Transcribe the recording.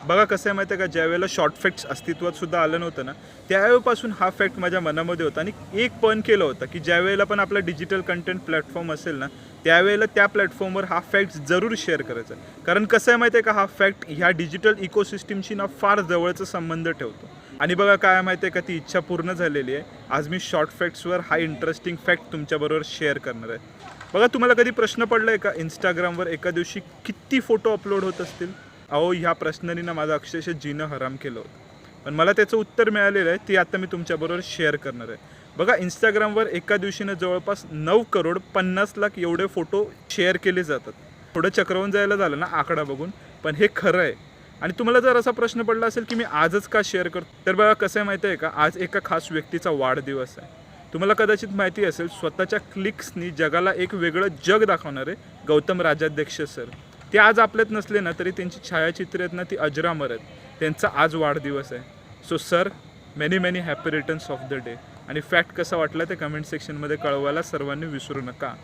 बघा कसं आहे माहिती आहे का, ज्यावेळेला शॉर्ट फॅक्ट्स अस्तित्वात सुद्धा आलं नव्हतं ना, त्यावेळेपासून हा फॅक्ट माझ्या मनामध्ये होता आणि एक पण केलं होतं की ज्यावेळेला पण आपला डिजिटल कंटेंट प्लॅटफॉर्म असेल ना, त्यावेळेला त्या प्लॅटफॉर्मवर हा फॅक्ट जरूर शेअर करायचा. कारण कसं आहे माहिती आहे का, हा फॅक्ट ह्या डिजिटल इकोसिस्टीमशी ना फार जवळचा संबंध ठेवतो. आणि बघा काय माहिती आहे का, ती इच्छा पूर्ण झालेली आहे. आज मी शॉर्ट फॅक्ट्सवर हा इंटरेस्टिंग फॅक्ट तुमच्याबरोबर शेअर करणार आहे. बघा तुम्हाला कधी प्रश्न पडला आहे का, इंस्टाग्रामवर एका दिवशी किती फोटो अपलोड होत असतील? अहो ह्या प्रश्नाने ना माझं अक्षरशः जीणं हराम केलं होतं. पण मला त्याचं उत्तर मिळालेलं आहे, ते आता मी तुमच्याबरोबर शेअर करणार आहे. बघा इंस्टाग्रामवर एका दिवशीनं जवळपास 9,50,00,000 एवढे फोटो शेअर केले जातात. थोडं चक्रवून जायला झालं ना आकडा बघून, पण हे खरं आहे. आणि तुम्हाला जर असा प्रश्न पडला असेल की मी आजच का शेअर करतो, तर बघा कसं आहे माहिती आहे का, आज एका खास व्यक्तीचा वाढदिवस आहे. तुम्हाला कदाचित माहिती असेल, स्वतःच्या क्लिक्सनी जगाला एक वेगळं जग दाखवणारे गौतम राजाध्यक्ष सर, ते आज आपल्यात नसले ना तरी त्यांची छायाचित्रे आहेत ना ती अजरामर आहेत. त्यांचा आज वाढदिवस आहे. So sir, many many happy returns of the day. आणि फॅक्ट कसा वाटला ते कमेंट सेक्शनमध्ये कळवायला सर्वांनी विसरू नका.